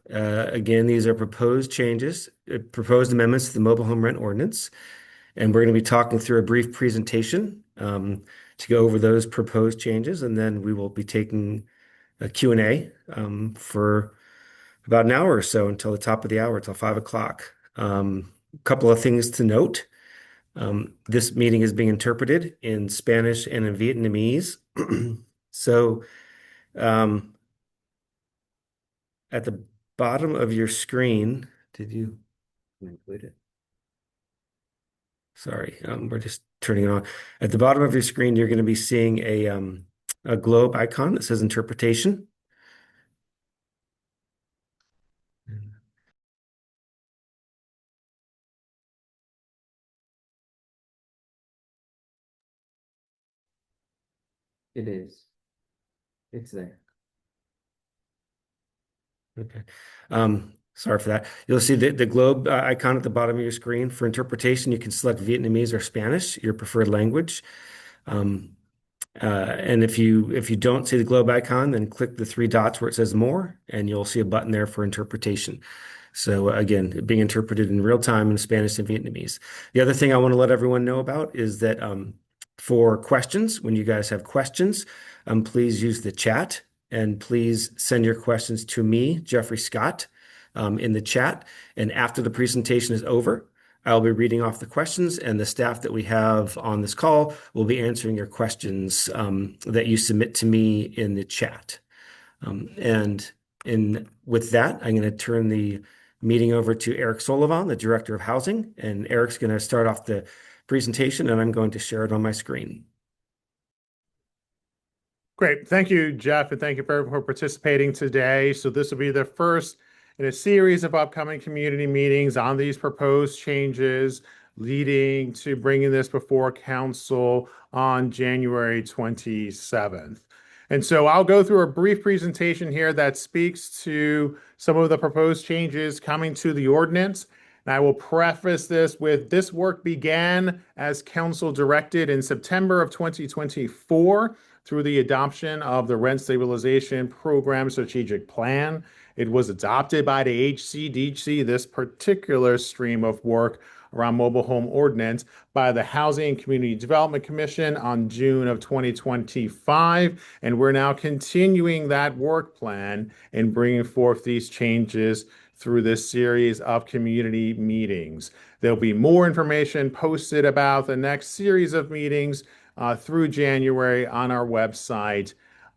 Again, these are proposed changes, proposed amendments to the mobile home rent ordinance. And we're going to be talking through a brief presentation to go over those proposed changes. And then we will be taking a Q&A for about an hour or so until the top of the hour, until 5 o'clock. A couple of things to note. This meeting is being interpreted in Spanish and in Vietnamese. So at the bottom of your screen, did you include it? Sorry, we're just turning it on. At the bottom of your screen, you're going to be seeing a globe icon that says interpretation. It is. It's there. Okay. Sorry for that. You'll see the globe icon at the bottom of your screen. For interpretation, you can select Vietnamese or Spanish, your preferred language. Um, and if you don't see the globe icon, then click the three dots where it says more, and you'll see a button there for interpretation. So again, being interpreted in real time in Spanish and Vietnamese. The other thing I want to let everyone know about is that for questions, when you guys have questions, please use the chat and please send your questions to me, Jeffrey Scott, in the chat. And after the presentation is over, I'll be reading off the questions, and the staff that we have on this call will be answering your questions that you submit to me in the chat. With that, I'm going to turn the meeting over to Eric Sullivan, the Director of Housing, and Eric's going to start off the presentation, and I'm going to share it on my screen. Great. Thank you, Jeff, and thank you for participating today. So this will be the first in a series of upcoming community meetings on these proposed changes, leading to bringing this before council on January 27th. And so I'll go through a brief presentation here that speaks to some of the proposed changes coming to the ordinance. And I will preface this with this work began as council directed in September of 2024 through the adoption of the Rent Stabilization Program Strategic Plan. It was adopted by the HCDC, this particular stream of work around mobile home ordinance, by the Housing and Community Development Commission on June of 2025. And we're now continuing that work plan and bringing forth these changes through this series of community meetings. There'll be more information posted about the next series of meetings through January on our website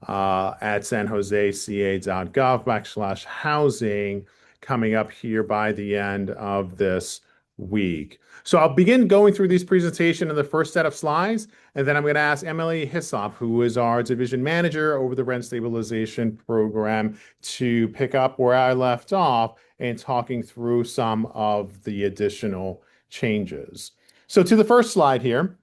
at sanjoseca.gov/housing coming up here by the end of this week. So I'll begin going through this presentation in the first set of slides, and then I'm going to ask Emily Hyssop, who is our division manager over the Rent Stabilization Program, to pick up where I left off and talking through some of the additional changes. So to the first slide here,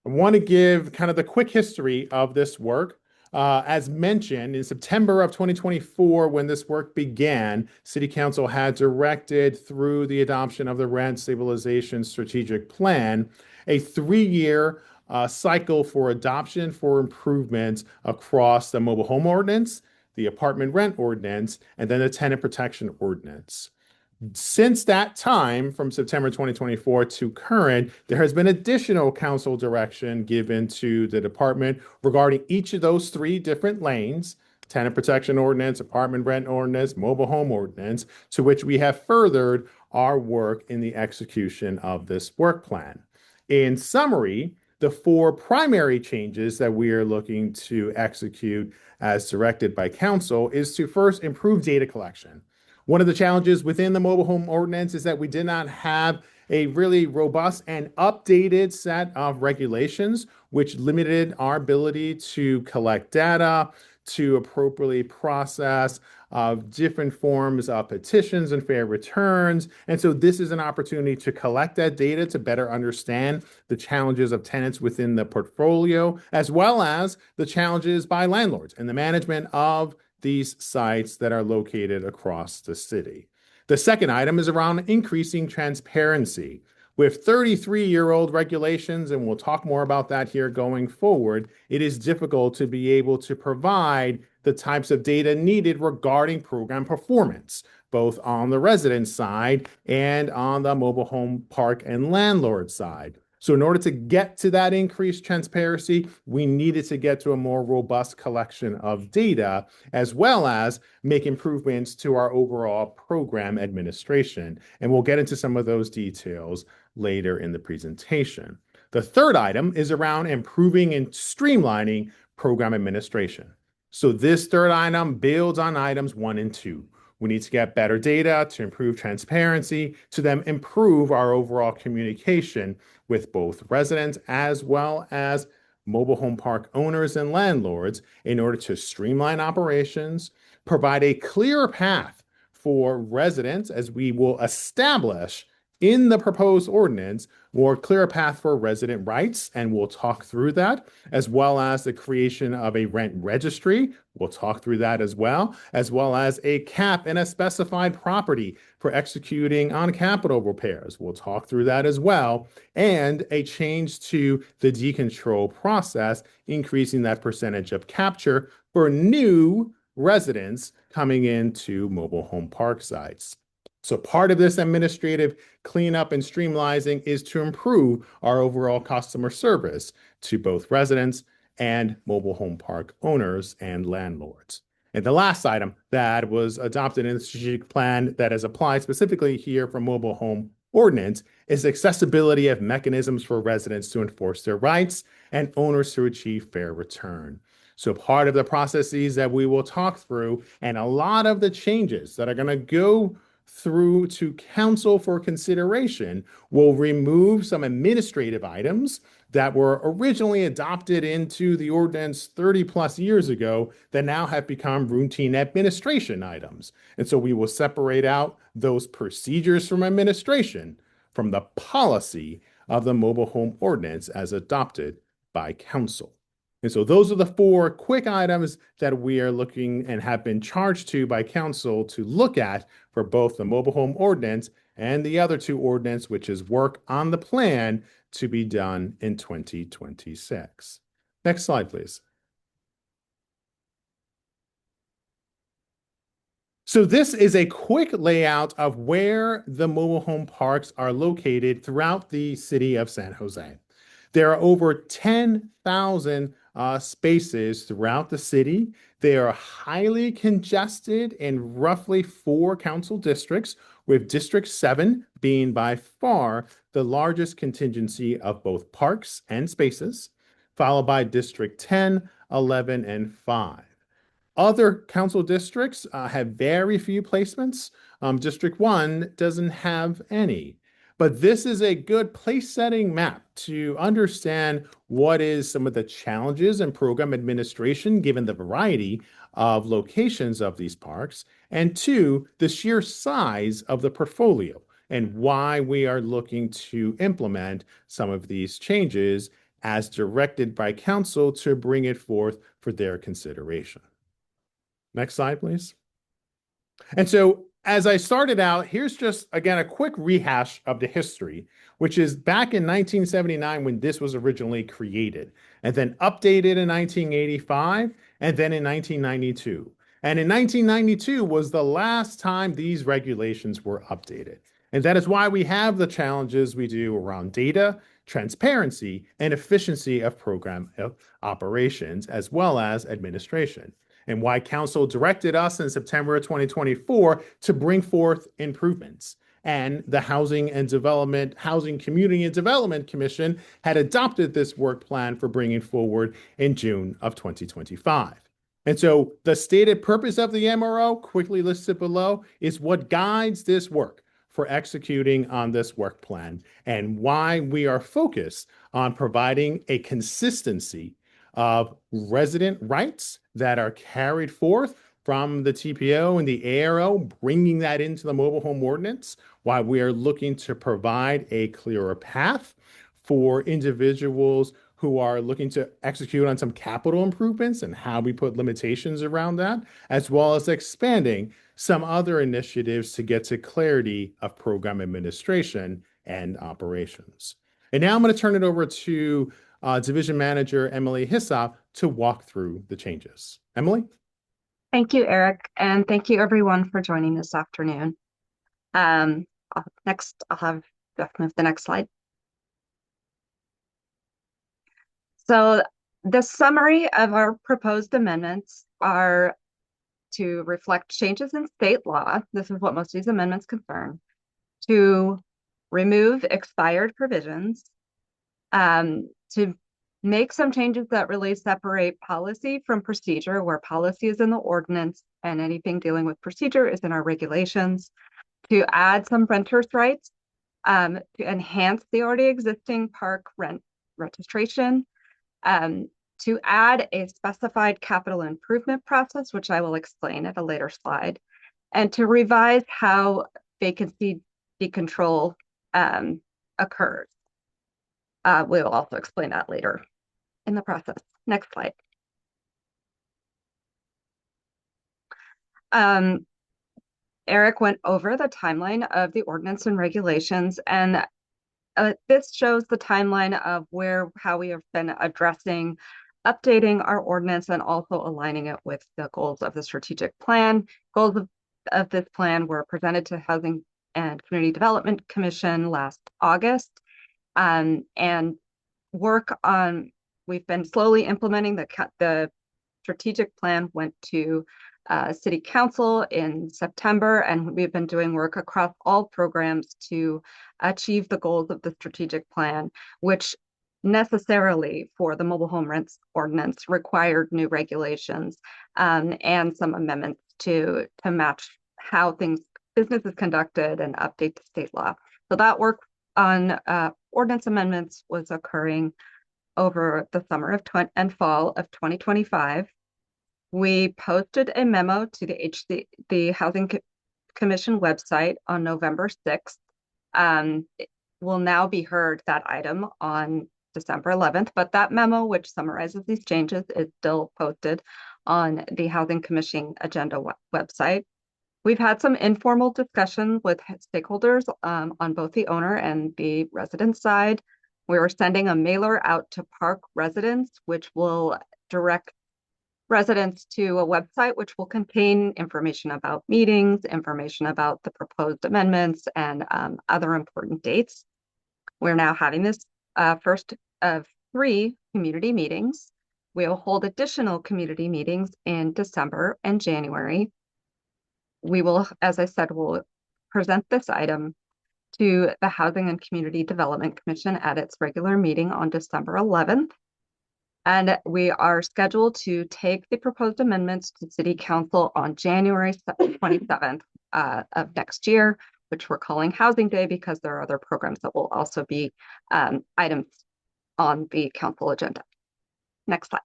I want to give kind of the quick history of this work. As mentioned, in September of 2024, when this work began, City Council had directed through the adoption of the Rent Stabilization Strategic Plan, a 3-year cycle for adoption for improvements across the mobile home ordinance, the apartment rent ordinance, and then the tenant protection ordinance. Since that time, from September 2024 to current, there has been additional council direction given to the department regarding each of those 3 different lanes: tenant protection ordinance, apartment rent ordinance, mobile home ordinance, to which we have furthered our work in the execution of this work plan. In summary, the 4 primary changes that we are looking to execute as directed by council is to first improve data collection. One of the challenges within the mobile home ordinance is that we did not have a really robust and updated set of regulations, which limited our ability to collect data, to appropriately process different forms of petitions and fair returns. And so this is an opportunity to collect that data to better understand the challenges of tenants within the portfolio, as well as the challenges by landlords and the management of these sites that are located across the city. The second item is around increasing transparency. With 33-year-old regulations, and we'll talk more about that here going forward, it is difficult to be able to provide the types of data needed regarding program performance, both on the resident side and on the mobile home park and landlord side. So in order to get to that increased transparency, we needed to get to a more robust collection of data, as well as make improvements to our overall program administration. And we'll get into some of those details later in the presentation. The third item is around improving and streamlining program administration. So this third item builds on items 1 and 2. We need to get better data to improve transparency, to then improve our overall communication with both residents as well as mobile home park owners and landlords in order to streamline operations, provide a clearer path for residents as we will establish in the proposed ordinance more clear path for resident rights, and we'll talk through that, as well as the creation of a rent registry. We'll talk through that as well as a cap in a specified property for executing on capital repairs. We'll talk through that as well, and a change to the decontrol process, increasing that percentage of capture for new residents coming into mobile home park sites. So part of this administrative cleanup and streamlining is to improve our overall customer service to both residents and mobile home park owners and landlords. And the last item that was adopted in the strategic plan that is applied specifically here for mobile home ordinance is accessibility of mechanisms for residents to enforce their rights and owners to achieve fair return. So part of the processes that we will talk through and a lot of the changes that are going to go through to council for consideration will remove some administrative items that were originally adopted into the ordinance 30 plus years ago that now have become routine administration items. And so we will separate out those procedures from administration from the policy of the mobile home ordinance as adopted by council. And so those are the 4 quick items that we are looking and have been charged to by council to look at for both the mobile home ordinance and the other 2 ordinance, which is work on the plan to be done in 2026. Next slide, please. So this is a quick layout of where the mobile home parks are located throughout the city of San Jose. There are over 10,000 spaces throughout the city. They are highly congested in roughly 4 council districts, with District 7 being by far the largest contingency of both parks and spaces, followed by District 10, 11, and 5. Other council districts have very few placements. District 1 doesn't have any. But this is a good place-setting map to understand what is some of the challenges in program administration, given the variety of locations of these parks, and 2, the sheer size of the portfolio and why we are looking to implement some of these changes as directed by council to bring it forth for their consideration. Next slide, please. And so as I started out, here's just, again, a quick rehash of the history, which is back in 1979 when this was originally created, and then updated in 1985, and then in 1992. And in 1992 was the last time these regulations were updated. And that is why we have the challenges we do around data, transparency, and efficiency of program operations, as well as administration, and why council directed us in September of 2024 to bring forth improvements. And the Housing Community and Development Commission had adopted this work plan for bringing forward in June of 2025. And so the stated purpose of the MRO, quickly listed below, is what guides this work for executing on this work plan and why we are focused on providing a consistency of resident rights that are carried forth from the TPO and the ARO, bringing that into the mobile home ordinance, while we are looking to provide a clearer path for individuals who are looking to execute on some capital improvements and how we put limitations around that, as well as expanding some other initiatives to get to clarity of program administration and operations. And now I'm going to turn it over to Division Manager Emily Hissop to walk through the changes. Emily? Thank you, Eric, and thank you everyone for joining this afternoon. Next, I'll have Jeff move the next slide. So the summary of our proposed amendments are to reflect changes in state law. This is what most of these amendments concern. To remove expired provisions, to make some changes that really separate policy from procedure, where policy is in the ordinance and anything dealing with procedure is in our regulations, to add some renters' rights, to enhance the already existing park rent registration, to add a specified capital improvement process, which I will explain at a later slide, and to revise how vacancy decontrol occurs. We will also explain that later in the process. Next slide. Eric went over the timeline of the ordinance and regulations, and this shows the timeline of how we have been addressing, updating our ordinance, and also aligning it with the goals of the strategic plan. Goals of this plan were presented to Housing and Community Development Commission last August, and we've been slowly implementing the strategic plan went to City Council in September, and we've been doing work across all programs to achieve the goals of the strategic plan, which necessarily for the mobile home rents ordinance required new regulations and some amendments to match how business is conducted and update the state law. So that work on ordinance amendments was occurring over the summer and fall of 2025. We posted a memo to the Housing Commission website on November 6th. It will now be heard, that item, on December 11th, but that memo, which summarizes these changes, is still posted on the Housing Commission agenda website. We've had some informal discussions with stakeholders on both the owner and the resident side. We are sending a mailer out to park residents, which will direct residents to a website which will contain information about meetings, information about the proposed amendments, and other important dates. We're now having this first of 3 community meetings. We'll hold additional community meetings in December and January. We will, as I said, will present this item to the Housing and Community Development Commission at its regular meeting on December 11th. And we are scheduled to take the proposed amendments to City Council on January 27th of next year, which we're calling Housing Day because there are other programs that will also be items on the council agenda. Next slide.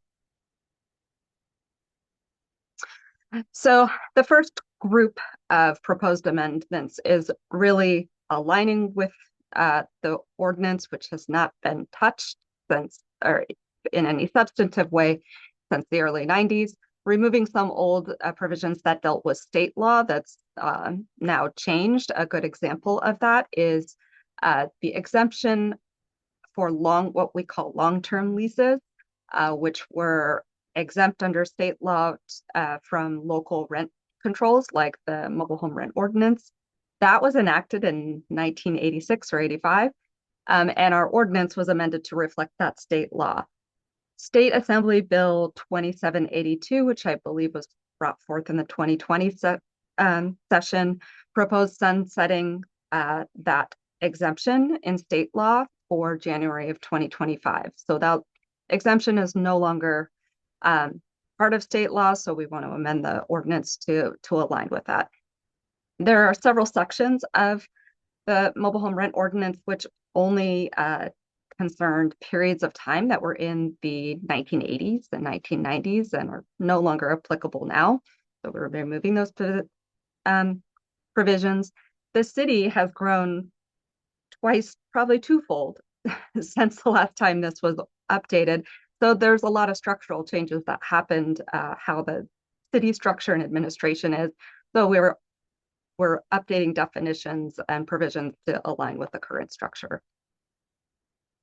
So the first group of proposed amendments is really aligning with the ordinance, which has not been touched since, or in any substantive way, since the early 90s, removing some old provisions that dealt with state law that's now changed. A good example of that is the exemption for what we call long-term leases, which were exempt under state law from local rent controls like the mobile home rent ordinance. That was enacted in 1986 or 85, and our ordinance was amended to reflect that state law. State Assembly Bill 2782, which I believe was brought forth in the 2020 session, proposed sunsetting that exemption in state law for January of 2025. So that exemption is no longer part of state law, so we want to amend the ordinance to align with that. There are several sections of the mobile home rent ordinance which only concerned periods of time that were in the 1980s and 1990s and are no longer applicable now. So we're removing those provisions. The city has grown twice, probably twofold, since the last time this was updated. So there's a lot of structural changes that happened, how the city structure and administration is. So we're updating definitions and provisions to align with the current structure.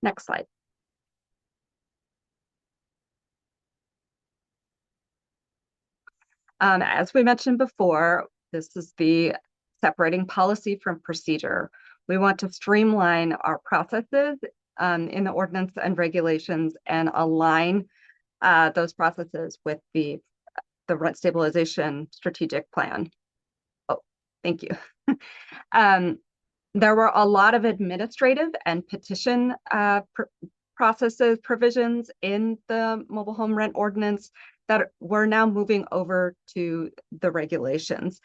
Next slide. As we mentioned before, this is the separating policy from procedure. We want to streamline our processes in the ordinance and regulations and align those processes with the rent stabilization strategic plan. Oh, thank you. There were a lot of administrative and petition processes, provisions in the mobile home rent ordinance that we're now moving over to the regulations.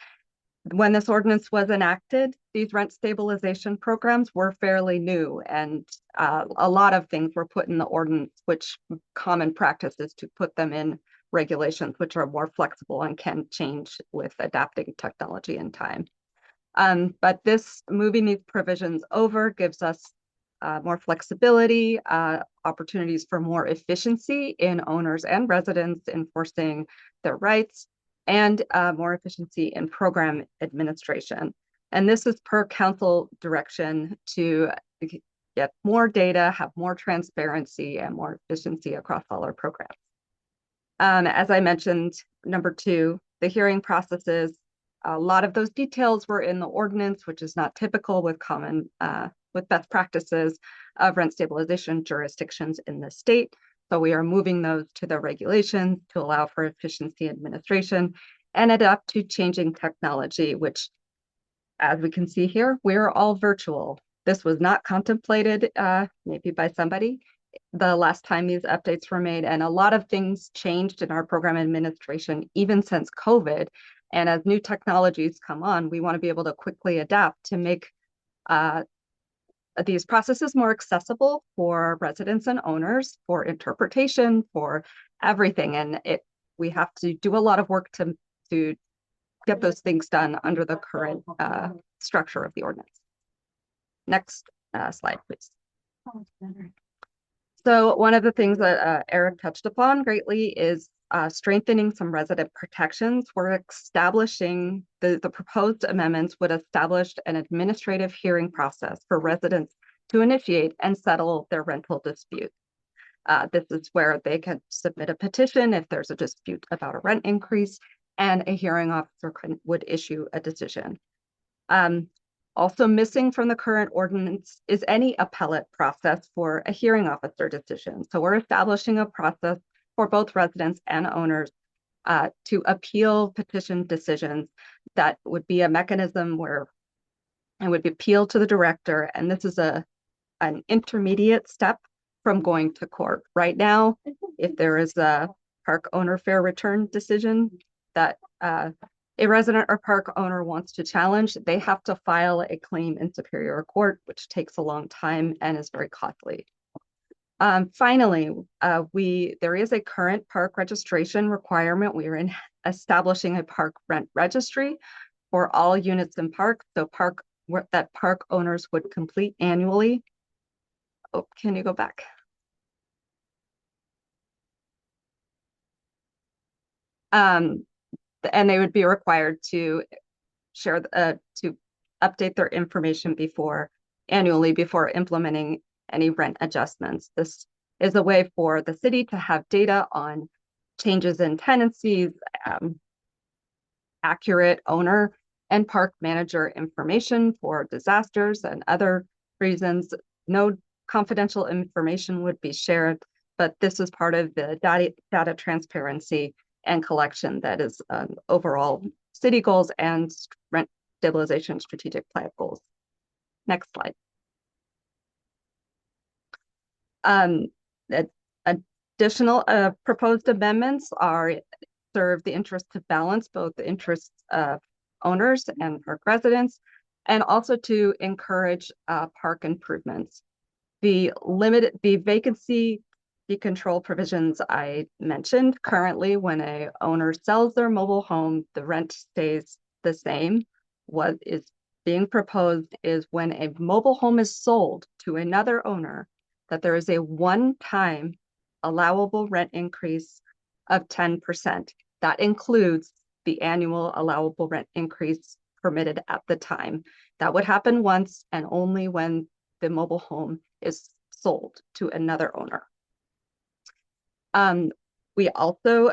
When this ordinance was enacted, these rent stabilization programs were fairly new, and a lot of things were put in the ordinance, which common practice is to put them in regulations, which are more flexible and can change with adapting technology and time. But this moving these provisions over gives us more flexibility, opportunities for more efficiency in owners and residents enforcing their rights, and more efficiency in program administration. And this is per council direction to get more data, have more transparency, and more efficiency across all our programs. As I mentioned, number 2, the hearing processes. A lot of those details were in the ordinance, which is not typical with with best practices of rent stabilization jurisdictions in the state. So we are moving those to the regulations to allow for efficiency administration and adapt to changing technology, which, as we can see here, we're all virtual. This was not contemplated maybe by somebody the last time these updates were made, and a lot of things changed in our program administration even since COVID. And as new technologies come on, we want to be able to quickly adapt to make these processes more accessible for residents and owners, for interpretation, for everything. And we have to do a lot of work to get those things done under the current structure of the ordinance. Next slide, please. So one of the things that Eric touched upon greatly is strengthening some resident protections. We're establishing, the proposed amendments would establish an administrative hearing process for residents to initiate and settle their rental dispute. This is where they can submit a petition if there's a dispute about a rent increase, and a hearing officer would issue a decision. Also missing from the current ordinance is any appellate process for a hearing officer decision. So we're establishing a process for both residents and owners to appeal petition decisions. That would be a mechanism where it would be appealed to the director, and this is an intermediate step from going to court. Right now, if there is a park owner fair return decision that a resident or park owner wants to challenge, they have to file a claim in Superior Court, which takes a long time and is very costly. Finally, there is a current park registration requirement. We are establishing a park rent registry for all units in parks, so that park owners would complete annually. Oh, can you go back? And they would be required to share to update their information annually before implementing any rent adjustments. This is a way for the city to have data on changes in tenancies, accurate owner and park manager information for disasters and other reasons. No confidential information would be shared, but this is part of the data transparency and collection that is overall city goals and rent stabilization strategic plan goals. Next slide. Additional proposed amendments serve the interest to balance both the interests of owners and park residents, and also to encourage park improvements. The vacancy decontrol provisions I mentioned, currently when a owner sells their mobile home, the rent stays the same. What is being proposed is when a mobile home is sold to another owner, that there is a one-time allowable rent increase of 10%. That includes the annual allowable rent increase permitted at the time. That would happen once and only when the mobile home is sold to another owner. We also,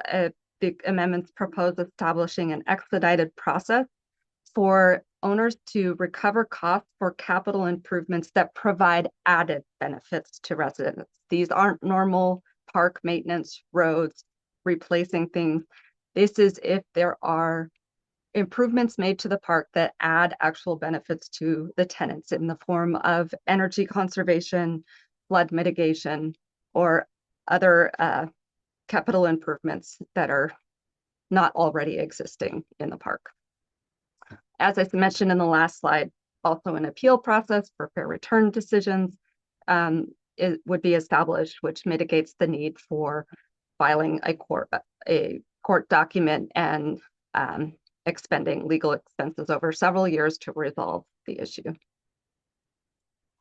the amendments propose establishing an expedited process for owners to recover costs for capital improvements that provide added benefits to residents. These aren't normal park maintenance, roads, replacing things. This is if there are improvements made to the park that add actual benefits to the tenants in the form of energy conservation, flood mitigation, or other capital improvements that are not already existing in the park. As I mentioned in the last slide, also an appeal process for fair return decisions it would be established, which mitigates the need for filing a court document and expending legal expenses over several years to resolve the issue.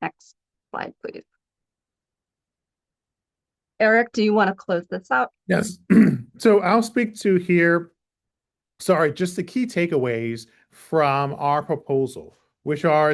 Next slide, please. Eric, do you want to close this out? Yes. So I'll speak to here, just the key takeaways from our proposal, which are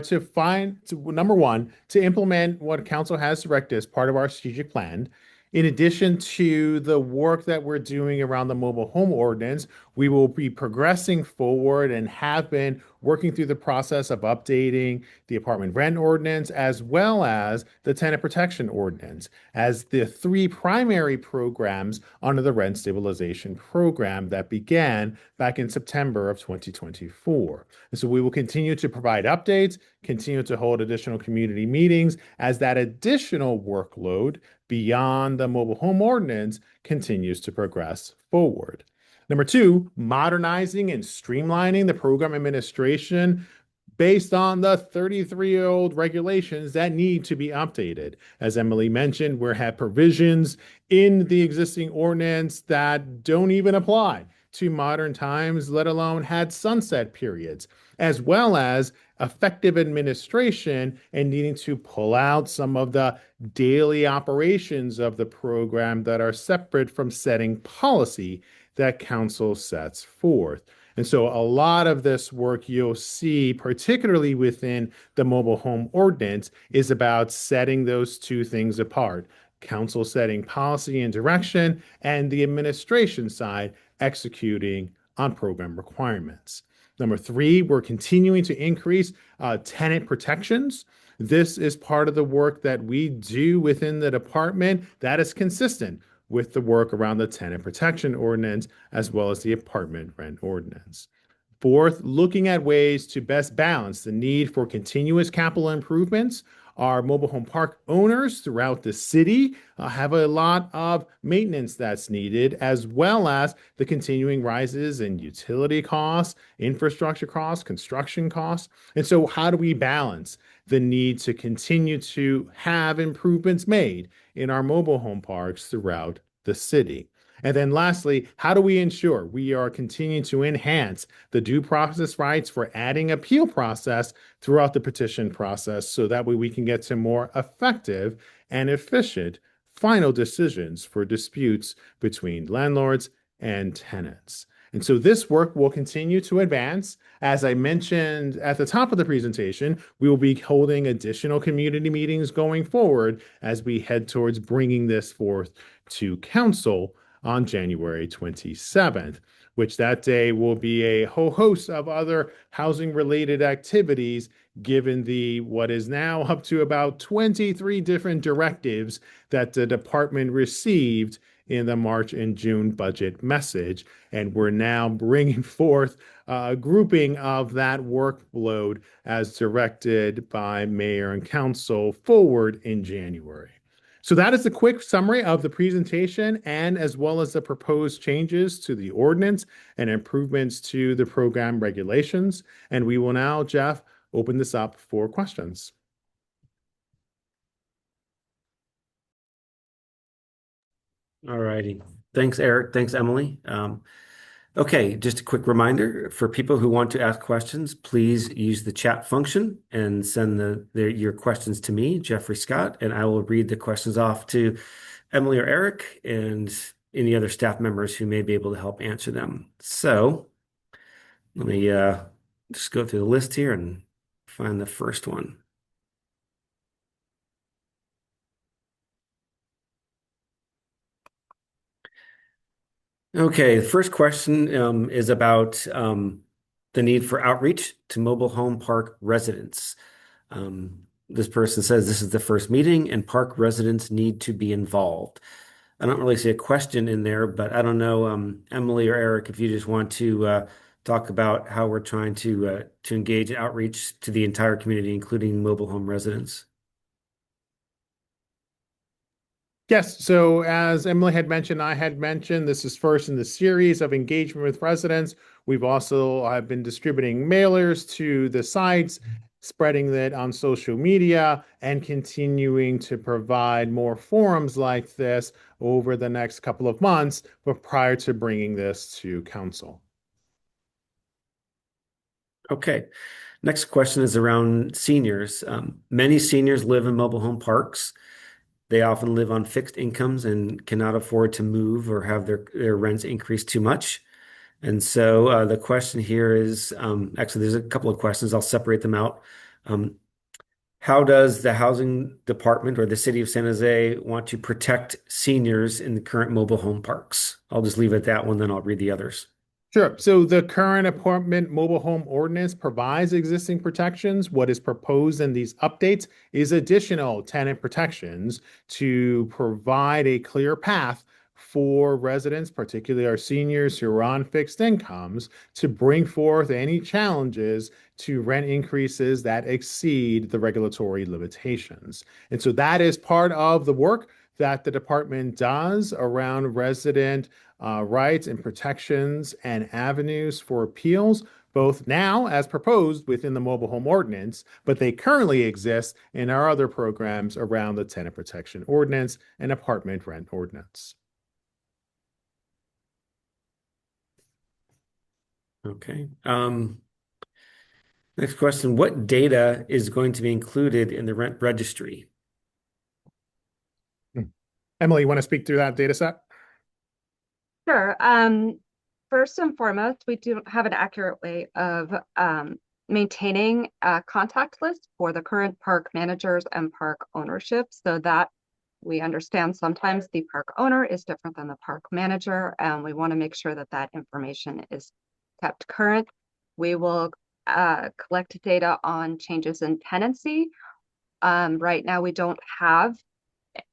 number one, to implement what council has directed as part of our strategic plan. In addition to the work that we're doing around the mobile home ordinance, we will be progressing forward and have been working through the process of updating the apartment rent ordinance as well as the tenant protection ordinance as the three primary programs under the rent stabilization program that began back in September of 2024. And so we will continue to provide updates, continue to hold additional community meetings as that additional workload beyond the mobile home ordinance continues to progress forward. Number two, modernizing and streamlining the program administration based on the 33-year-old regulations that need to be updated. As Emily mentioned, we have provisions in the existing ordinance that don't even apply to modern times, let alone had sunset periods, as well as effective administration and needing to pull out some of the daily operations of the program that are separate from setting policy that council sets forth. And so a lot of this work you'll see, particularly within the mobile home ordinance, is about setting those two things apart. Council setting policy and direction, and the administration side executing on program requirements. Number three, we're continuing to increase tenant protections. This is part of the work that we do within the department that is consistent with the work around the tenant protection ordinance as well as the apartment rent ordinance. Fourth, looking at ways to best balance the need for continuous capital improvements. Our mobile home park owners throughout the city have a lot of maintenance that's needed, as well as the continuing rises in utility costs, infrastructure costs, construction costs. And so how do we balance the need to continue to have improvements made in our mobile home parks throughout the city? And then lastly, how do we ensure we are continuing to enhance the due process rights for adding appeal process throughout the petition process so that way we can get to more effective and efficient final decisions for disputes between landlords and tenants? And so this work will continue to advance. As I mentioned at the top of the presentation, we will be holding additional community meetings going forward as we head towards bringing this forth to council on January 27th, which that day will be a whole host of other housing related activities given the what is now up to about 23 different directives that the department received in the March and June budget message. And we're now bringing forth a grouping of that workload as directed by mayor and council forward in January. So that is a quick summary of the presentation and as well as the proposed changes to the ordinance and improvements to the program regulations. And we will now, Jeff, open this up for questions. All righty. Thanks, Eric. Thanks, Emily. Okay, just a quick reminder for people who want to ask questions, please use the chat function and send your questions to me, Jeffrey Scott, and I will read the questions off to Emily or Eric and any other staff members who may be able to help answer them. So let me just go through the list here and find the first one. Okay, the first question is about the need for outreach to mobile home park residents. This person says this is the first meeting and park residents need to be involved. I don't really see a question in there, but I don't know, Emily or Eric, if you just want to talk about how we're trying to engage outreach to the entire community, including mobile home residents. Yes, so as Emily had mentioned, I had mentioned, this is first in the series of engagement with residents. We've also been distributing mailers to the sites, spreading that on social media, and continuing to provide more forums like this over the next couple of months, but prior to bringing this to council. Okay. Next question is around seniors. Many seniors live in mobile home parks. They often live on fixed incomes and cannot afford to move or have their rents increase too much. And so the question here is actually, there's a couple of questions. I'll separate them out. Um, how does the housing department or the city of San Jose want to protect seniors in the current mobile home parks? I'll just leave it at that one, then I'll read the others. Sure. So the current apartment mobile home ordinance provides existing protections. What is proposed in these updates is additional tenant protections to provide a clear path for residents, particularly our seniors who are on fixed incomes, to bring forth any challenges to rent increases that exceed the regulatory limitations. And so that is part of the work that the department does around resident rights and protections and avenues for appeals, both now as proposed within the mobile home ordinance, but they currently exist in our other programs around the tenant protection ordinance and apartment rent ordinance. Okay. Next question. What data is going to be included in the rent registry? Emily, you want to speak through that data set? Sure. First and foremost, we do have an accurate way of maintaining a contact list for the current park managers and park ownership so that we understand sometimes the park owner is different than the park manager, and we want to make sure that that information is kept current. We will collect data on changes in tenancy. Right now, we don't have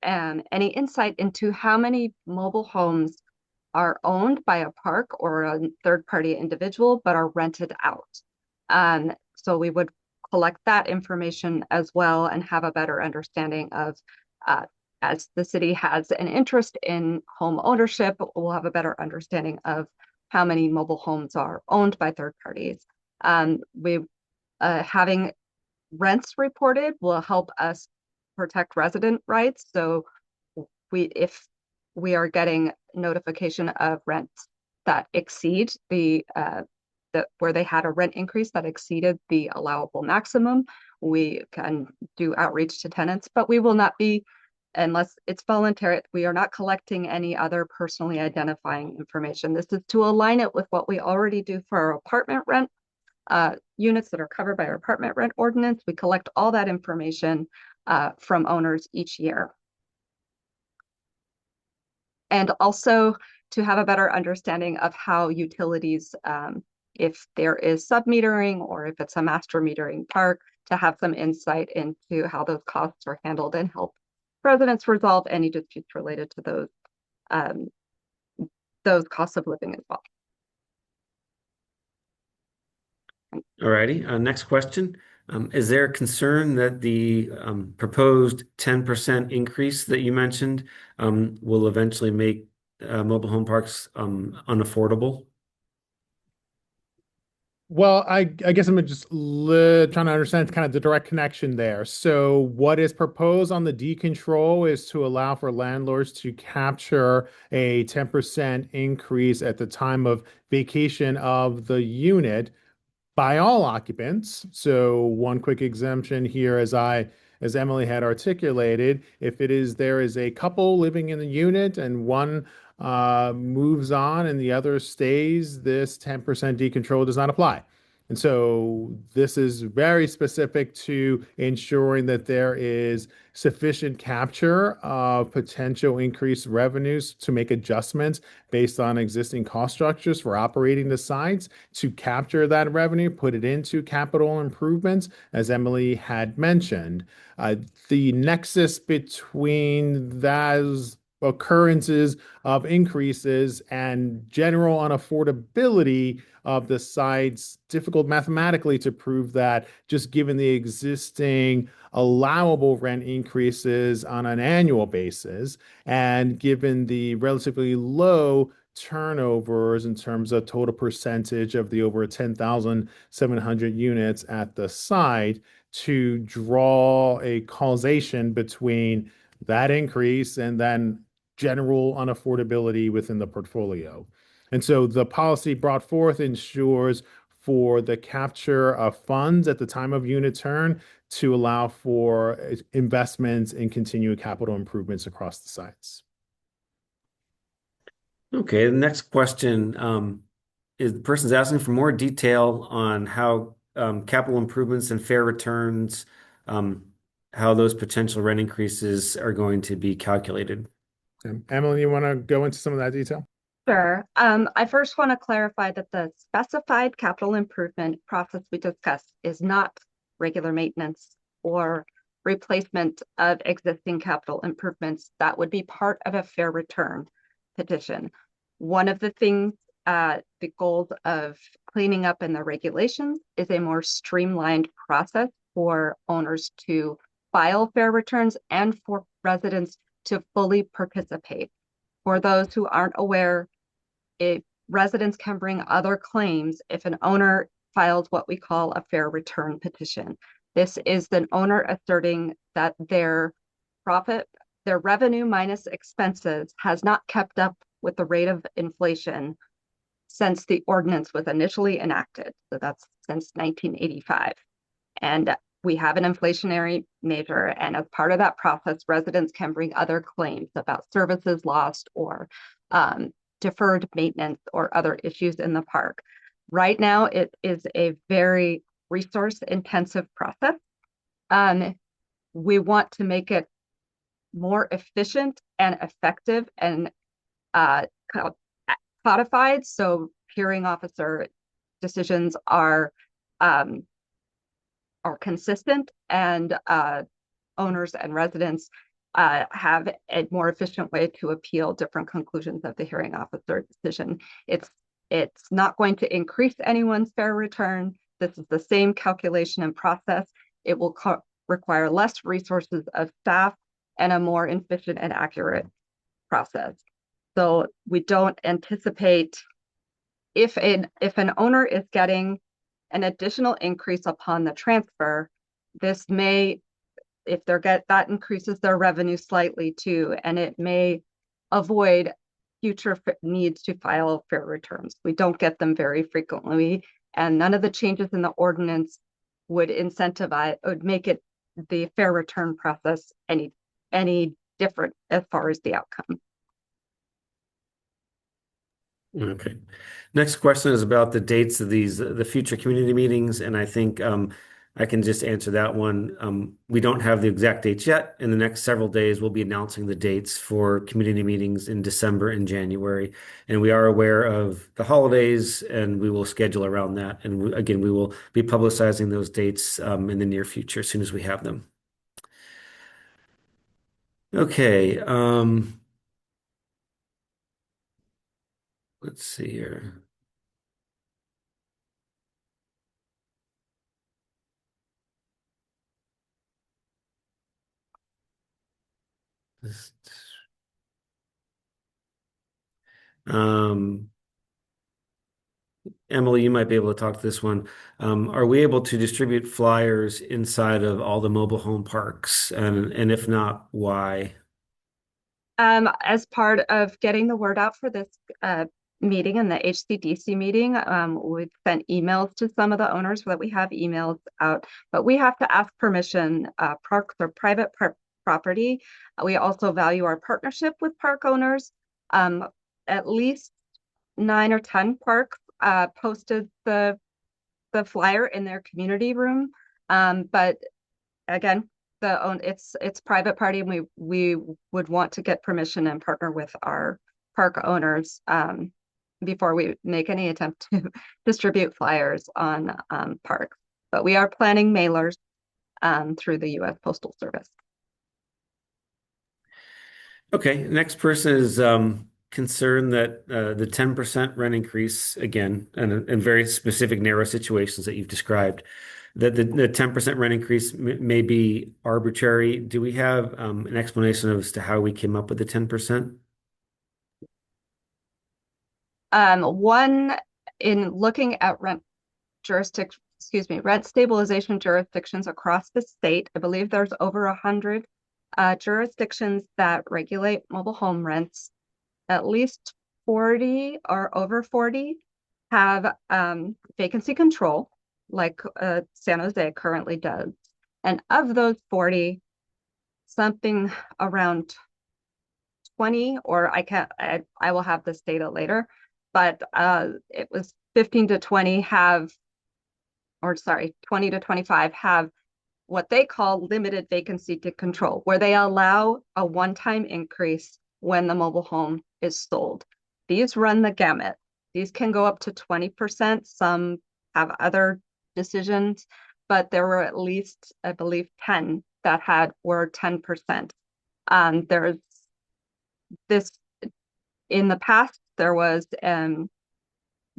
any insight into how many mobile homes are owned by a park or a third-party individual, but are rented out. So we would collect that information as well and have a better understanding of, as the city has an interest in home ownership, we'll have a better understanding of how many mobile homes are owned by third parties. Having rents reported will help us protect resident rights. So if we are getting notification of rents that exceed where they had a rent increase that exceeded the allowable maximum, we can do outreach to tenants, but we will not be, unless it's voluntary, we are not collecting any other personally identifying information. This is to align it with what we already do for our apartment rent units that are covered by our apartment rent ordinance. We collect all that information from owners each year. And also to have a better understanding of how utilities, if there is sub-metering or if it's a master metering park, to have some insight into how those costs are handled and help residents resolve any disputes related to those costs of living as well. All righty. Next question. Is there a concern that the proposed 10% increase that you mentioned will eventually make mobile home parks unaffordable? Well, I guess I'm just trying to understand kind of the direct connection there. So, what is proposed on the decontrol is to allow for landlords to capture a 10% increase at the time of vacation of the unit by all occupants. So, one quick exemption here, as Emily had articulated, if there is a couple living in the unit and one moves on and the other stays, this 10% decontrol does not apply. And so this is very specific to ensuring that there is sufficient capture of potential increased revenues to make adjustments based on existing cost structures for operating the sites to capture that revenue, put it into capital improvements, as Emily had mentioned. The nexus between those occurrences of increases and general unaffordability of the sites difficult mathematically to prove that, just given the existing allowable rent increases on an annual basis and given the relatively low turnovers in terms of total percentage of the over 10,700 units at the site, to draw a causation between that increase and then general unaffordability within the portfolio. And so the policy brought forth ensures for the capture of funds at the time of unit turn to allow for investments in continued capital improvements across the sites. Okay, the next question is the person's asking for more detail on how capital improvements and fair returns, how those potential rent increases are going to be calculated. Emily, you want to go into some of that detail? Sure. I first want to clarify that the specified capital improvement process we discussed is not regular maintenance or replacement of existing capital improvements. That would be part of a fair return petition. One of the things, the goals of cleaning up in the regulations is a more streamlined process for owners to file fair returns and for residents to fully participate. For those who aren't aware, if residents can bring other claims if an owner files what we call a fair return petition. This is the owner asserting that their revenue minus expenses has not kept up with the rate of inflation since the ordinance was initially enacted. So that's since 1985. And we have an inflationary measure. And as part of that process, residents can bring other claims about services lost or deferred maintenance or other issues in the park. Right now, it is a very resource intensive process. We want to make it more efficient and effective and codified, so hearing officer decisions are consistent and owners and residents have a more efficient way to appeal different conclusions of the hearing officer decision. It's not going to increase anyone's fair return. This is the same calculation and process. It will require less resources of staff and a more efficient and accurate process. So we don't anticipate if an owner is getting an additional increase upon the transfer, this may, if that increases their revenue slightly too, and it may avoid future needs to file fair returns. We don't get them very frequently, and none of the changes in the ordinance would make it the fair return process any different as far as the outcome. Okay. Next question is about the dates of the future community meetings, and I think I can just answer that one. We don't have the exact dates yet. In the next several days, we'll be announcing the dates for community meetings in December and January, and we are aware of the holidays, and we will schedule around that. And again, we will be publicizing those dates in the near future as soon as we have them. Okay. Let's see here. Um, Emily, you might be able to talk to this one. Are we able to distribute flyers inside of all the mobile home parks? And if not, why? As part of getting the word out for this meeting and the HCDC meeting, we've sent emails to some of the owners so that we have emails out, but we have to ask permission. Parks are private property. We also value our partnership with park owners. At least 9 or 10 parks posted the the flyer in their community room. But again, it's private party, and we would want to get permission and partner with our park owners before we make any attempt to distribute flyers on parks. But we are planning mailers through the U.S. Postal Service. Okay, next person is concerned that the 10% rent increase, again, and in very specific narrow situations that you've described, that the 10% rent increase may be arbitrary. Do we have an explanation as to how we came up with the 10%? One, in looking at rent stabilization jurisdictions across the state, I believe there's over 100 jurisdictions that regulate mobile home rents. At least 40 or over 40 have vacancy control, like San Jose currently does. And of those 40, something around 20, or I will have this data later, but it was 15 to 20 have, or sorry, 20 to 25 have what they call limited vacancy to control, where they allow a one-time increase when the mobile home is sold. These run the gamut. These can go up to 20%. Some have other decisions, but there were at least, I believe, 10 that were 10%. There's this in the past, there was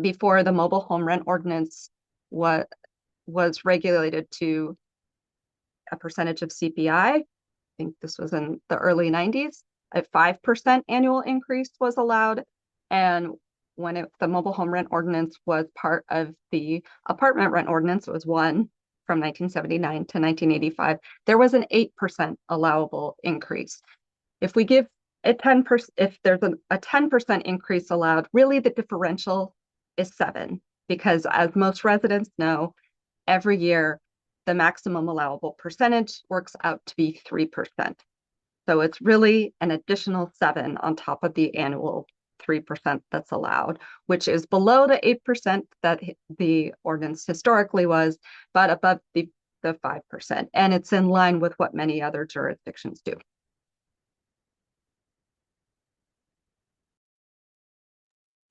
before the mobile home rent ordinance was regulated to a percentage of CPI. I think this was in the early 90s. A 5% annual increase was allowed. And when the mobile home rent ordinance was part of the apartment rent ordinance, it was one from 1979 to 1985, there was an 8% allowable increase. If we give a 10%, if there's a 10% increase allowed, really the differential is 7, because as most residents know, every year the maximum allowable percentage works out to be 3%. So it's really an additional 7 on top of the annual 3% that's allowed, which is below the 8% that the ordinance historically was, but above the 5%. And it's in line with what many other jurisdictions do.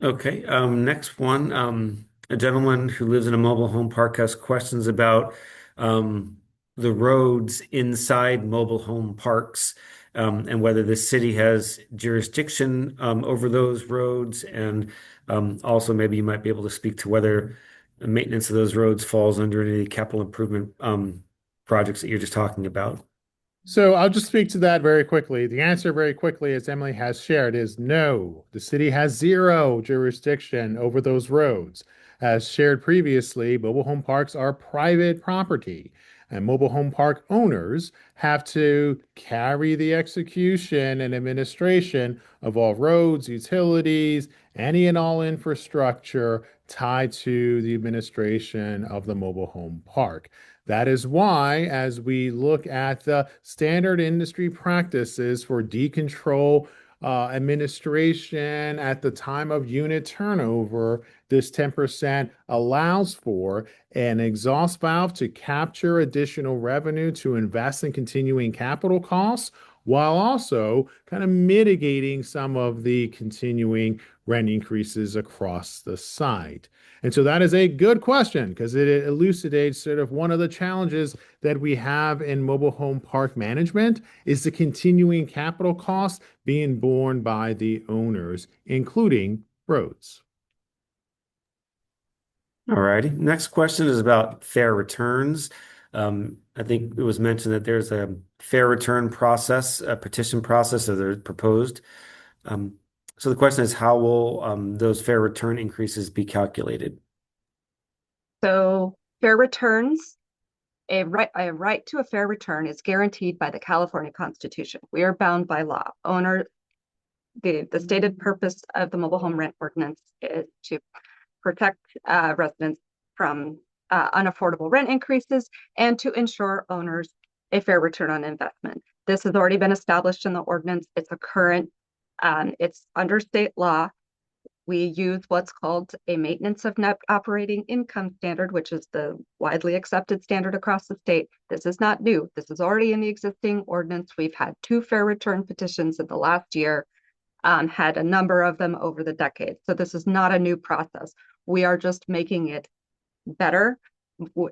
Okay, next one. A gentleman who lives in a mobile home park has questions about the roads inside mobile home parks, and whether the city has jurisdiction over those roads. And also, maybe you might be able to speak to whether the maintenance of those roads falls under any capital improvement projects that you're just talking about. So I'll just speak to that very quickly. The answer very quickly, as Emily has shared, is no. The city has zero jurisdiction over those roads. As shared previously, mobile home parks are private property, and mobile home park owners have to carry the execution and administration of all roads, utilities, any and all infrastructure tied to the administration of the mobile home park. That is why, as we look at the standard industry practices for decontrol administration at the time of unit turnover, this 10% allows for an exhaust valve to capture additional revenue to invest in continuing capital costs, while also kind of mitigating some of the continuing rent increases across the site. And so that is a good question, because it elucidates sort of one of the challenges that we have in mobile home park management is the continuing capital costs being borne by the owners, including roads. All righty. Next question is about fair returns. I think it was mentioned that there's a fair return process, a petition process that are proposed. So the question is, how will those fair return increases be calculated? So fair returns, a right to a fair return is guaranteed by the California Constitution. We are bound by law. The stated purpose of the mobile home rent ordinance is to protect residents from unaffordable rent increases and to ensure owners a fair return on investment. This has already been established in the ordinance. It's under state law. We use what's called a maintenance of net operating income standard, which is the widely accepted standard across the state. This is not new. This is already in the existing ordinance. We've had 2 fair return petitions in the last year, had a number of them over the decades. So this is not a new process. We are just making it better,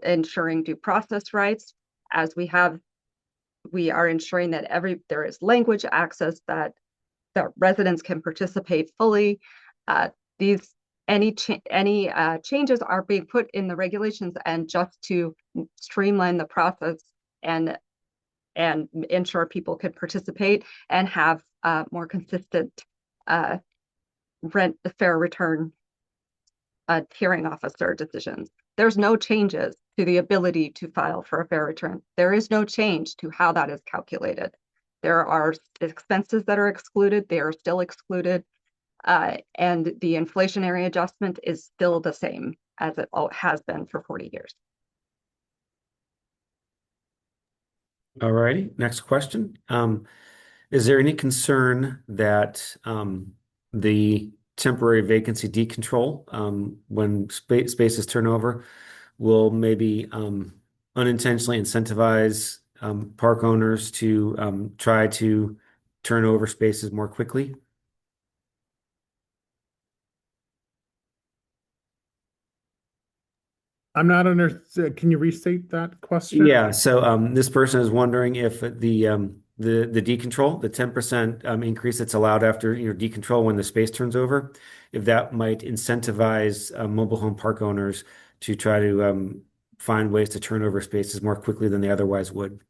ensuring due process rights. As we are ensuring that there is language access, that residents can participate fully. These any changes are being put in the regulations and just to streamline the process and ensure people can participate and have more consistent fair return hearing officer decisions. There's no changes to the ability to file for a fair return. There is no change to how that is calculated. There are expenses that are excluded. They are still excluded. And the inflationary adjustment is still the same as it has been for 40 years. All righty, next question. Is there any concern that the temporary vacancy decontrol, when spaces turn over, will maybe unintentionally incentivize park owners to try to turn over spaces more quickly? I'm not under, can you restate that question? Yeah, so this person is wondering if the decontrol, the 10% increase that's allowed after decontrol when the space turns over, if that might incentivize mobile home park owners to try to find ways to turn over spaces more quickly than they otherwise would.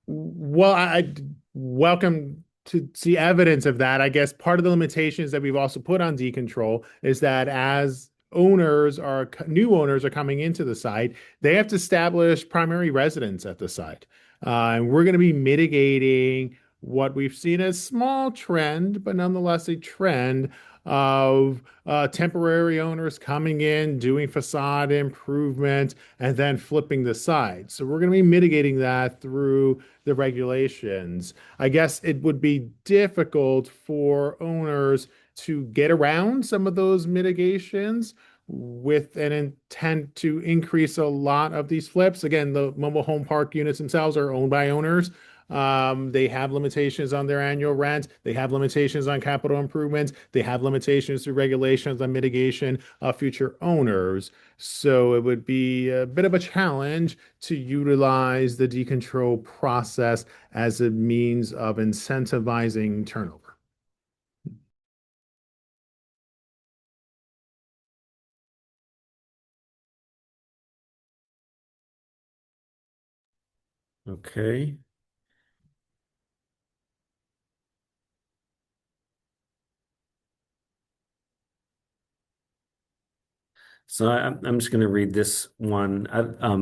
Well, I welcome to see evidence of that. I guess part of the limitations that we've also put on decontrol is that as new owners are coming into the site, they have to establish primary residence at the site. And we're going to be mitigating what we've seen as small trend, but nonetheless a trend of temporary owners coming in, doing facade improvement, and then flipping the site. So we're going to be mitigating that through the regulations. I guess it would be difficult for owners to get around some of those mitigations with an intent to increase a lot of these flips. Again, the mobile home park units themselves are owned by owners. They have limitations on their annual rent. They have limitations on capital improvements. They have limitations through regulations on mitigation of future owners. So it would be a bit of a challenge to utilize the decontrol process as a means of incentivizing turnover. Okay. So I'm just going to read this one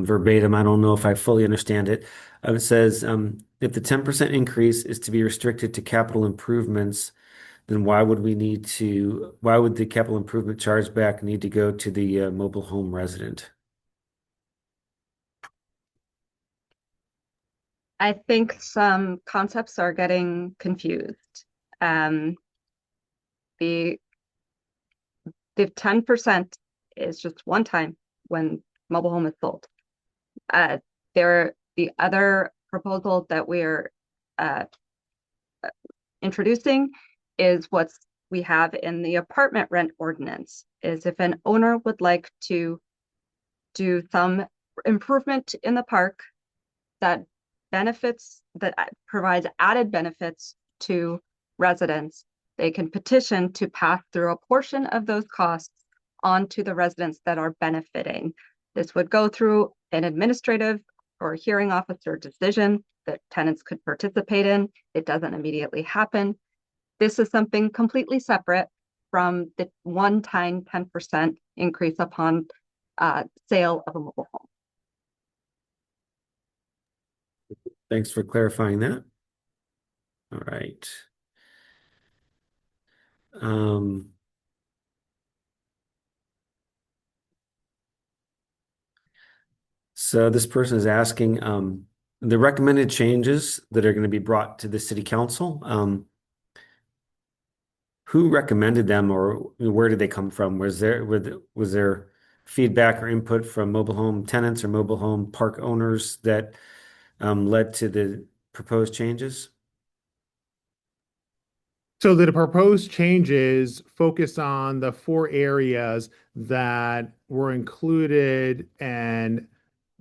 verbatim. I don't know if I fully understand it. It says, if the 10% increase is to be restricted to capital improvements, then why would the capital improvement chargeback need to go to the mobile home resident? I think some concepts are getting confused. The the 10% is just one time when mobile home is sold. The other proposal that we're introducing is what's we have in the apartment rent ordinance, is if an owner would like to do some improvement in the park that provides added benefits to residents, they can petition to pass through a portion of those costs onto the residents that are benefiting. This would go through an administrative or hearing officer decision that tenants could participate in. It doesn't immediately happen. This is something completely separate from the one-time 10% increase upon sale of a mobile home. Thanks for clarifying that. All right. So this person is asking the recommended changes that are going to be brought to the city council. who recommended them, or where did they come from? Was there feedback or input from mobile home tenants or mobile home park owners that led to the proposed changes? So the proposed changes focus on the four areas that were included and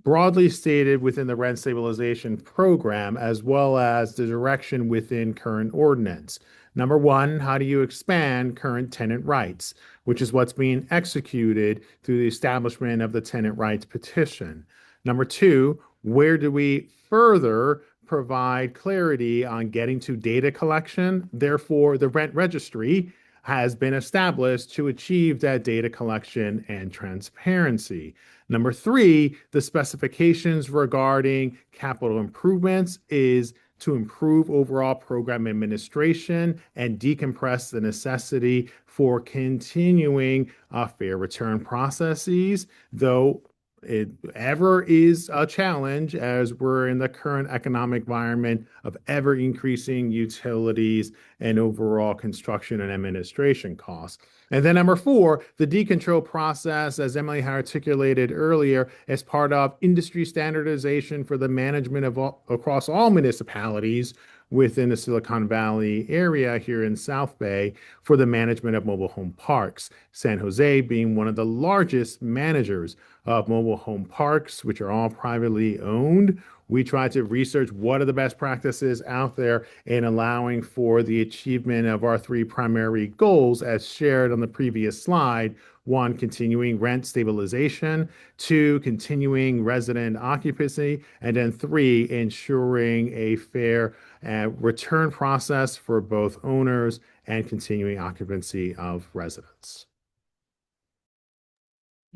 broadly stated within the rent stabilization program, as well as the direction within current ordinance. Number one, how do you expand current tenant rights, which is what's being executed through the establishment of the tenant rights petition. Number two, where do we further provide clarity on getting to data collection? Therefore, the rent registry has been established to achieve that data collection and transparency. Number three, the specifications regarding capital improvements is to improve overall program administration and decompress the necessity for continuing fair return processes, though it ever is a challenge as we're in the current economic environment of ever increasing utilities and overall construction and administration costs. And then number four, the decontrol process, as Emily had articulated earlier, as part of industry standardization for the management of across all municipalities within the Silicon Valley area here in South Bay for the management of mobile home parks. San Jose being one of the largest managers of mobile home parks, which are all privately owned. We try to research what are the best practices out there in allowing for the achievement of our three primary goals as shared on the previous slide. One, continuing rent stabilization. Two, continuing resident occupancy. And then three, ensuring a fair return process for both owners and continuing occupancy of residents.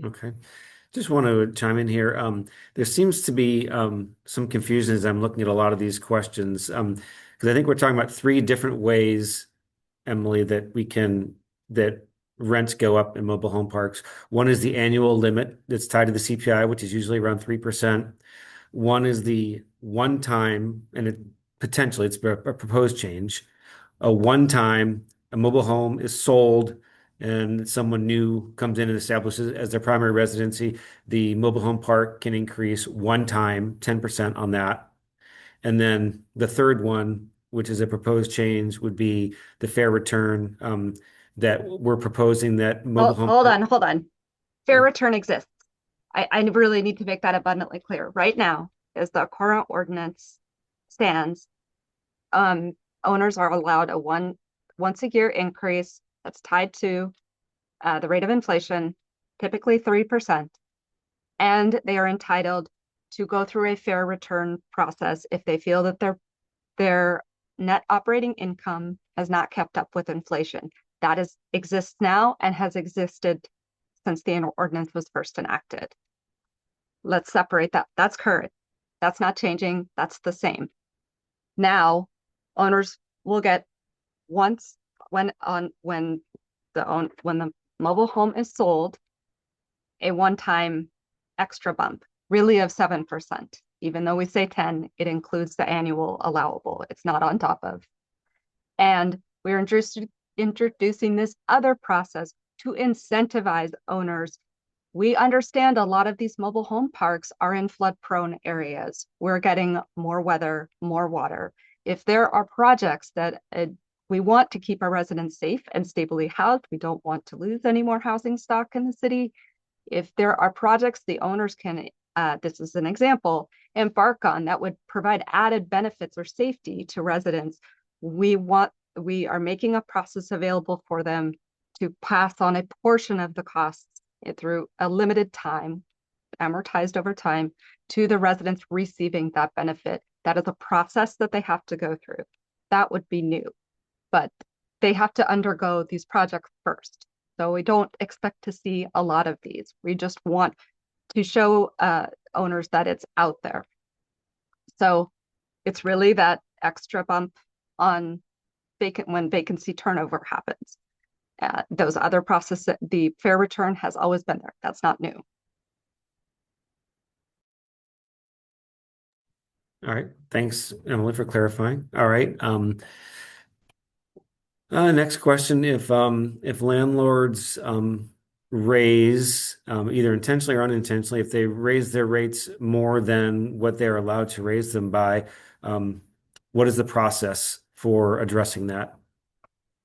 Okay. Just want to chime in here. There seems to be some confusion as I'm looking at a lot of these questions, because I think we're talking about three different ways, Emily, that rents go up in mobile home parks. One is the annual limit that's tied to the CPI, which is usually around 3%. One is the one time, and potentially it's a proposed change. A one time a mobile home is sold and someone new comes in and establishes as their primary residency, the mobile home park can increase one time 10% on that. And then the third one, which is a proposed change, would be the fair return that we're proposing that mobile home. Hold on. Fair return exists. I really need to make that abundantly clear. Right now, as the current ordinance stands, owners are allowed a once a year increase that's tied to the rate of inflation, typically 3%, and they are entitled to go through a fair return process if they feel that their net operating income has not kept up with inflation. That exists now and has existed since the ordinance was first enacted. Let's separate that. That's current. That's not changing. That's the same. Now, owners will get once when the mobile home is sold, a one-time extra bump, really of 7%. Even though we say 10, it includes the annual allowable. It's not on top of. And we're introducing this other process to incentivize owners. We understand a lot of these mobile home parks are in flood-prone areas. We're getting more weather, more water. If there are projects that we want to keep our residents safe and stably housed, we don't want to lose any more housing stock in the city. If there are projects the owners can, this is an example, embark on that would provide added benefits or safety to residents, we are making a process available for them to pass on a portion of the costs through a limited time, amortized over time, to the residents receiving that benefit. That is a process that they have to go through. That would be new, but they have to undergo these projects first. So we don't expect to see a lot of these. We just want to show owners that it's out there. So it's really that extra bump on when vacancy turnover happens. Those other processes, the fair return has always been there. That's not new. All right. Thanks, Emily, for clarifying. All right. Next question. If landlords raise either intentionally or unintentionally, if they raise their rates more than what they're allowed to raise them by, um, what is the process for addressing that?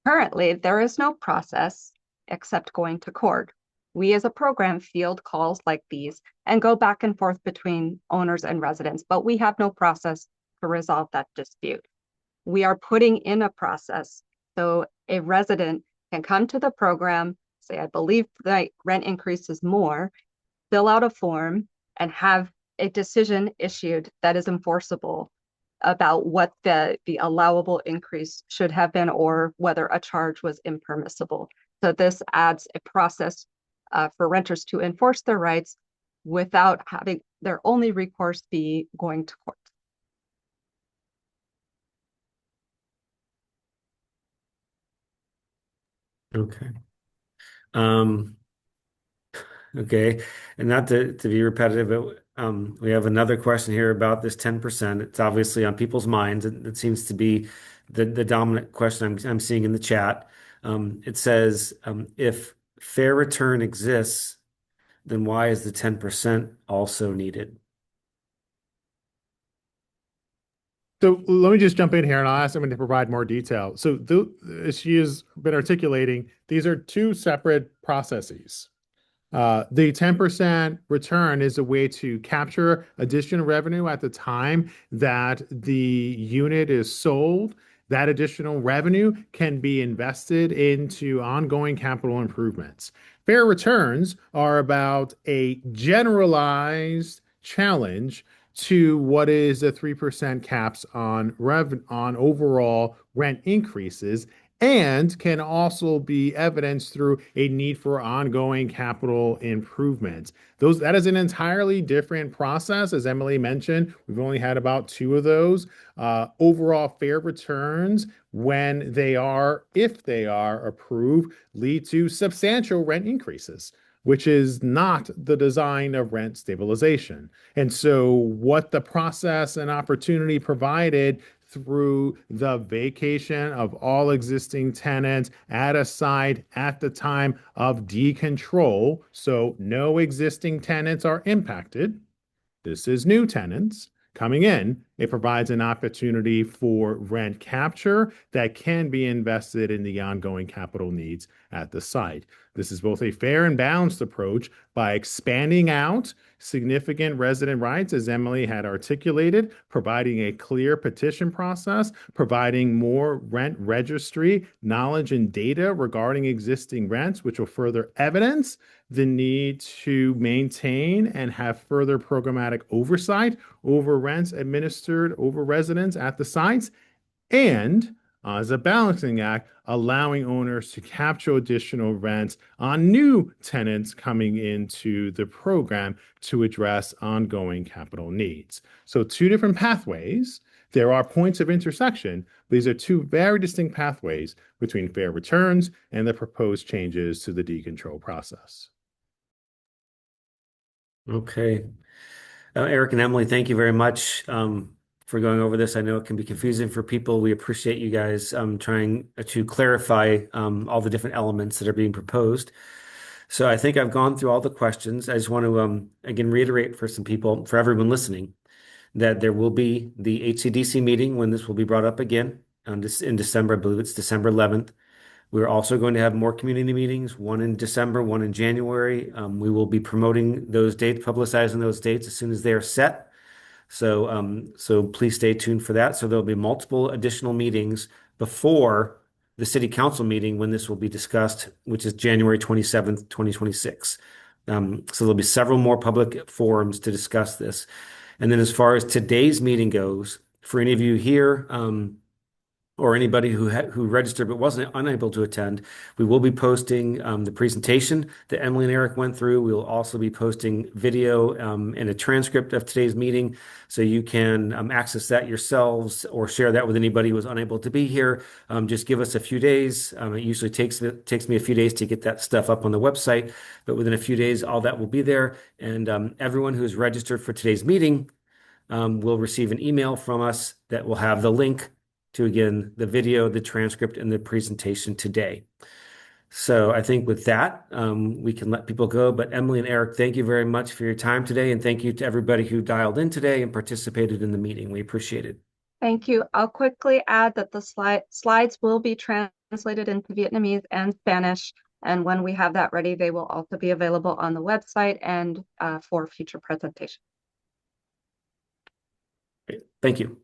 Currently, there is no process except going to court. We as a program field calls like these and go back and forth between owners and residents, but we have no process to resolve that dispute. We are putting in a process so a resident can come to the program, say, I believe the rent increase is more, fill out a form, and have a decision issued that is enforceable about what the allowable increase should have been or whether a charge was impermissible. So this adds a process for renters to enforce their rights without having their only recourse be going to court. Okay. Um, okay. And not to be repetitive, but we have another question here about this 10%. It's obviously on people's minds. It seems to be the dominant question I'm seeing in the chat. It says, if fair return exists, then why is the 10% also needed? So let me just jump in here and I'll ask someone to provide more detail. So as she has been articulating, these are two separate processes. The 10% return is a way to capture additional revenue at the time that the unit is sold. That additional revenue can be invested into ongoing capital improvements. Fair returns are about a generalized challenge to what is the 3% caps on overall rent increases and can also be evidenced through a need for ongoing capital improvements. That is an entirely different process. As Emily mentioned, we've only had about two of those. Overall fair returns, if they are approved, lead to substantial rent increases, which is not the design of rent stabilization. And so, what the process and opportunity provided through the vacation of all existing tenants at a site at the time of decontrol, so no existing tenants are impacted. This is new tenants coming in. It provides an opportunity for rent capture that can be invested in the ongoing capital needs at the site. This is both a fair and balanced approach by expanding out significant resident rights, as Emily had articulated, providing a clear petition process, providing more rent registry knowledge and data regarding existing rents, which will further evidence the need to maintain and have further programmatic oversight over rents administered over residents at the sites, and as a balancing act, allowing owners to capture additional rents on new tenants coming into the program to address ongoing capital needs. So, two different pathways. There are points of intersection. These are two very distinct pathways between fair returns and the proposed changes to the decontrol process. Okay. Eric and Emily, thank you very much for going over this. I know it can be confusing for people. We appreciate you guys trying to clarify all the different elements that are being proposed. So I think I've gone through all the questions. I just want to again reiterate for some people, for everyone listening, that there will be the HCDC meeting when this will be brought up again in December. I believe it's December 11th. We're also going to have more community meetings, one in December, one in January. We will be promoting those dates, publicizing those dates as soon as they are set. So please stay tuned for that. So there'll be multiple additional meetings before the city council meeting when this will be discussed, which is January 27th, 2026. So there'll be several more public forums to discuss this. And then as far as today's meeting goes, for any of you here, or anybody who registered but wasn't unable to attend, we will be posting the presentation that Emily and Eric went through. We will also be posting video and a transcript of today's meeting, so you can access that yourselves or share that with anybody who was unable to be here. Just give us a few days. It usually takes me a few days to get that stuff up on the website, but within a few days, all that will be there. And everyone who is registered for today's meeting will receive an email from us that will have the link to, again, the video, the transcript, and the presentation today. So I think with that, we can let people go. But Emily and Eric, thank you very much for your time today. And thank you to everybody who dialed in today and participated in the meeting. We appreciate it. Thank you. I'll quickly add that the slides will be translated into Vietnamese and Spanish. And when we have that ready, they will also be available on the website and for future presentation. Thank you.